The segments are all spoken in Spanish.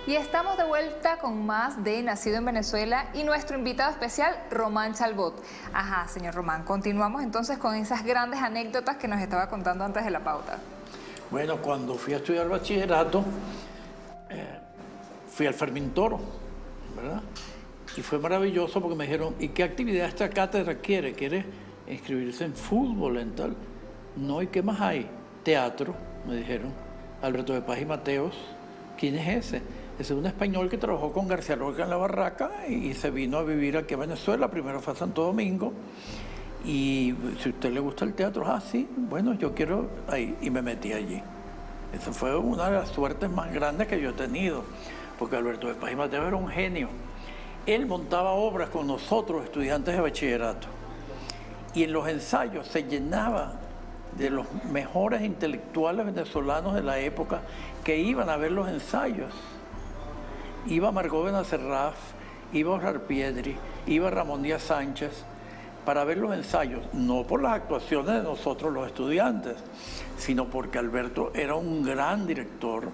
Y estamos de vuelta con más de Nacido en Venezuela y nuestro invitado especial, Román Chalbaud. Ajá, señor Román, continuamos entonces con esas grandes anécdotas que nos estaba contando antes de la pauta. Bueno, cuando fui a estudiar bachillerato, fui al Fermín Toro, ¿verdad? Y fue maravilloso porque me dijeron, ¿y qué actividad esta cátedra quiere? ¿Quiere inscribirse en fútbol, en tal? No, ¿y qué más hay? Teatro, me dijeron. Alberto de Paz y Mateos. ¿Quién es ese? Ese es un español que trabajó con García Lorca en La Barraca y se vino a vivir aquí a Venezuela. Primero fue a Santo Domingo. Y si a usted le gusta el teatro, sí, bueno, yo quiero ahí. Y me metí allí. Esa fue una de las suertes más grandes que yo he tenido, porque Alberto de Paz y Mateos era un genio. Él montaba obras con nosotros, estudiantes de bachillerato. Y en los ensayos se llenaba de los mejores intelectuales venezolanos de la época que iban a ver los ensayos. Iba Margot Benacerraf, iba Oscar Piedri, iba Ramón Díaz Sánchez para ver los ensayos, no por las actuaciones de nosotros los estudiantes, sino porque Alberto era un gran director,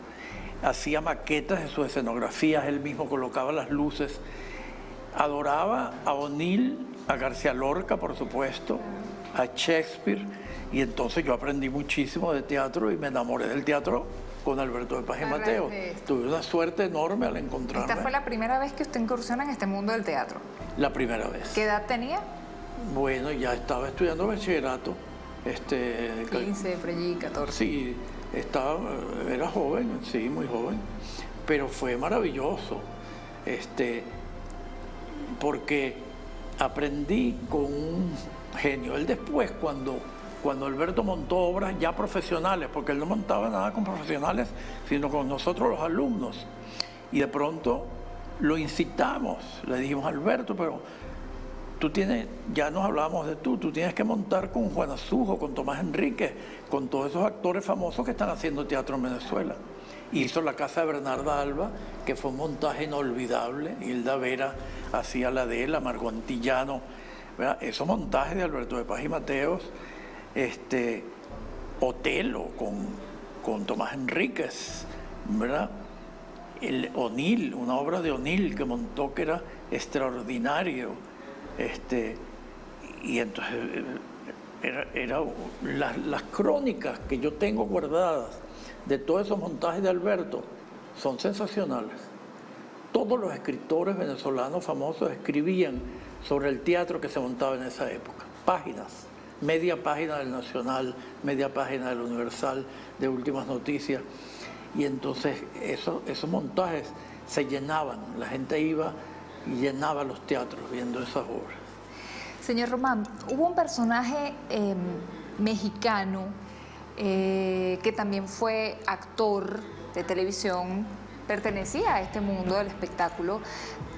hacía maquetas de sus escenografías, él mismo colocaba las luces, adoraba a O'Neill, a García Lorca, por supuesto, a Shakespeare, y entonces yo aprendí muchísimo de teatro y me enamoré del teatro con Alberto de Paz y Mateos. Tuve una suerte enorme al encontrarme. ¿Esta fue la primera vez que usted incursiona en este mundo del teatro? La primera vez. ¿Qué edad tenía? Bueno, ya estaba estudiando bachillerato. 15, por allí, 14. Sí, era joven, sí, muy joven. Pero fue maravilloso, porque aprendí con un genio. Él después, cuando Alberto montó obras ya profesionales, porque él no montaba nada con profesionales, sino con nosotros los alumnos. Y de pronto lo incitamos, le dijimos, Alberto, pero tú tienes, ya nos hablábamos de tú tienes que montar con Juan Azujo, con Tomás Enríquez, con todos esos actores famosos que están haciendo teatro en Venezuela. Hizo La Casa de Bernarda Alba, que fue un montaje inolvidable. Hilda Vera hacía la de él, Margot Antillano, ¿verdad? Esos montajes de Alberto de Paz y Mateos, Otelo con Tomás Enríquez, ¿verdad? El O'Neill, una obra de O'Neill que montó que era extraordinario, y entonces las crónicas que yo tengo guardadas de todos esos montajes de Alberto son sensacionales. Todos los escritores venezolanos famosos escribían sobre el teatro que se montaba en esa época, páginas. Media página del Nacional, media página del Universal, de Últimas Noticias. Y entonces esos montajes se llenaban, la gente iba y llenaba los teatros viendo esas obras. Señor Román, hubo un personaje mexicano que también fue actor de televisión, pertenecía a este mundo del espectáculo.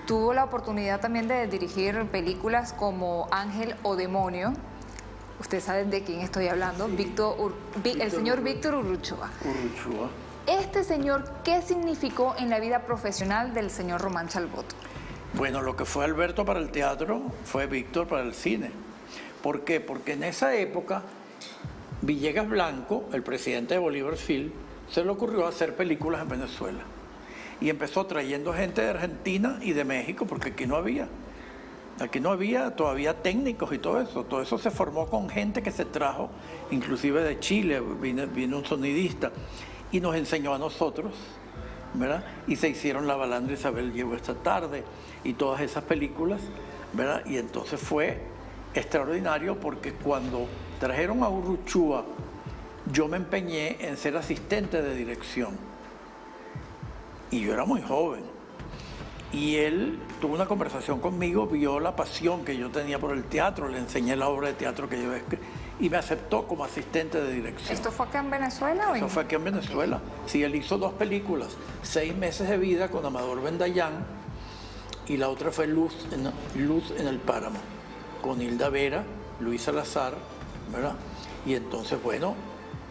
Tuvo la oportunidad también de dirigir películas como Ángel o Demonio. Ustedes saben de quién estoy hablando, sí. El señor Víctor Urruchua. Este señor, ¿qué significó en la vida profesional del señor Román Chalbaud? Bueno, lo que fue Alberto para el teatro fue Víctor para el cine. ¿Por qué? Porque en esa época Villegas Blanco, el presidente de Bolívar Film, se le ocurrió hacer películas en Venezuela. Y empezó trayendo gente de Argentina y de México, porque aquí no había. Aquí no había todavía técnicos y todo eso. Todo eso se formó con gente que se trajo, inclusive de Chile, vino un sonidista y nos enseñó a nosotros, ¿verdad? Y se hicieron La Balandra Isabel llegó esta tarde y todas esas películas, ¿verdad? Y entonces fue extraordinario porque cuando trajeron a Urruchúa, yo me empeñé en ser asistente de dirección. Y yo era muy joven. Y él tuvo una conversación conmigo, vio la pasión que yo tenía por el teatro, le enseñé la obra de teatro que yo escribí y me aceptó como asistente de dirección. ¿Esto fue acá en Venezuela? Eso fue aquí en Venezuela. Sí, él hizo 2 películas, 6 meses de vida con Amador Bendayán y la otra fue Luz en el Páramo, con Hilda Vera, Luis Salazar, ¿verdad? Y entonces, bueno,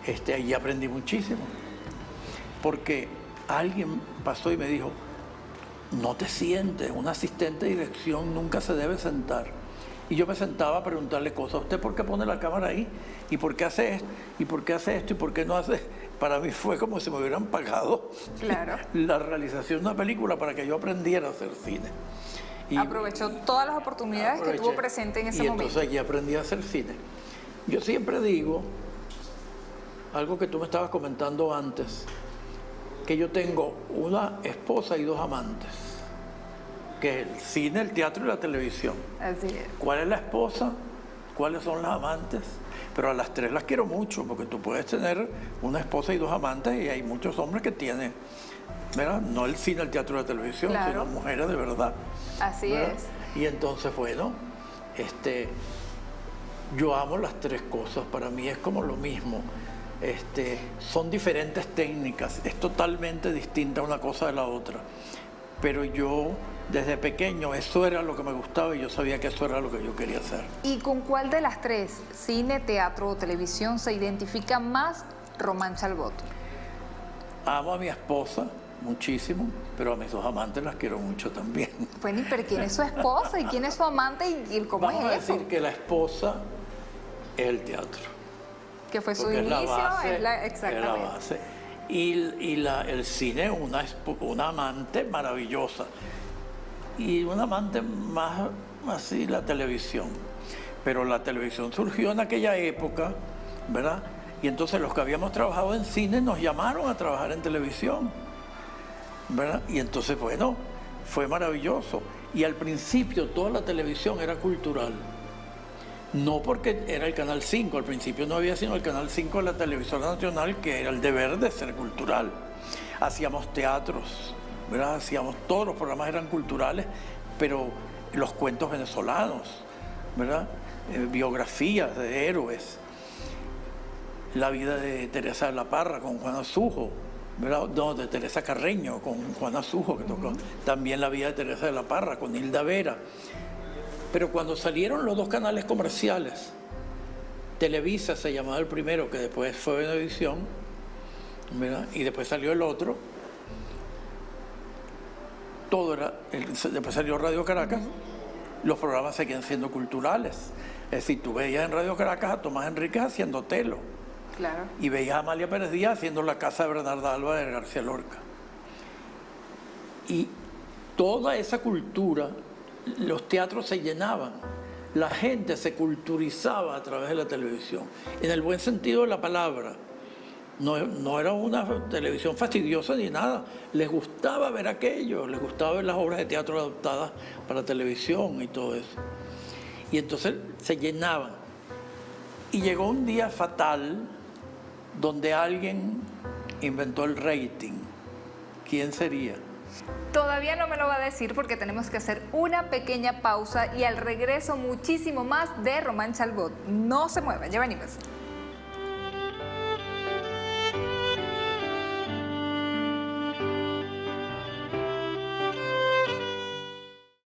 allí aprendí muchísimo. Porque alguien pasó y me dijo, no te sientes, un asistente de dirección nunca se debe sentar. Y yo me sentaba a preguntarle cosas. ¿Usted por qué pone la cámara ahí? ¿Y por qué hace esto? ¿Y por qué hace esto? ¿Y por qué no hace? Para mí fue como si me hubieran pagado la realización de una película para que yo aprendiera a hacer cine. Y aprovechó todas las oportunidades que tuvo presente en ese momento. Y entonces allí aprendí a hacer cine. Yo siempre digo, algo que tú me estabas comentando antes, que yo tengo una esposa y 2 amantes, que es el cine, el teatro y la televisión. Así es. ¿Cuál es la esposa? ¿Cuáles son las amantes? Pero a las 3 las quiero mucho, porque tú puedes tener una esposa y 2 amantes, y hay muchos hombres que tienen, ¿verdad? No el cine, el teatro y la televisión, sino mujeres de verdad. Así ¿verdad? es. Y entonces, bueno, yo amo las 3 cosas, para mí es como lo mismo. Son diferentes técnicas, es totalmente distinta una cosa de la otra. Pero yo, desde pequeño, eso era lo que me gustaba y yo sabía que eso era lo que yo quería hacer. ¿Y con cuál de las 3, cine, teatro o televisión, se identifica más Román Chalbaud? Amo a mi esposa muchísimo, pero a mis 2 amantes las quiero mucho también. Bueno, pero ¿quién es su esposa y quién es su amante y cómo Vamos es a eso? decir que la esposa es el teatro. Que fue su Porque inicio, es la exactamente. base. Y el cine, una amante maravillosa. Y una amante más así, la televisión. Pero la televisión surgió en aquella época, ¿verdad? Y entonces los que habíamos trabajado en cine nos llamaron a trabajar en televisión, ¿verdad? Y entonces, bueno, fue maravilloso. Y al principio toda la televisión era cultural. No porque era el Canal 5, al principio no había sino el Canal 5 de la televisora nacional, que era el deber de ser cultural. Hacíamos teatros, ¿verdad? Todos los programas eran culturales, pero los cuentos venezolanos, ¿verdad? Biografías de héroes. La vida de Teresa de la Parra con Juana Sujo, ¿verdad? No, de Teresa Carreño con Juana Sujo, que tocó. También la vida de Teresa de la Parra con Hilda Vera. Pero cuando salieron los 2 canales comerciales, Televisa se llamaba el primero, que después fue Venevisión, ¿verdad? Y después salió el otro, después salió Radio Caracas, los programas seguían siendo culturales. Es decir, tú veías en Radio Caracas a Tomás Enríquez haciendo Telo. Claro. Y veías a Amalia Pérez Díaz haciendo La Casa de Bernarda Alba de García Lorca. Y toda esa cultura, los teatros se llenaban, la gente se culturizaba a través de la televisión, en el buen sentido de la palabra. No era una televisión fastidiosa ni nada, les gustaba ver aquello, les gustaba ver las obras de teatro adaptadas para televisión y todo eso. Y entonces se llenaban. Y llegó un día fatal donde alguien inventó el rating. ¿Quién sería? Todavía no me lo va a decir porque tenemos que hacer una pequeña pausa y al regreso muchísimo más de Román Chalbaud. No se muevan, ya venimos.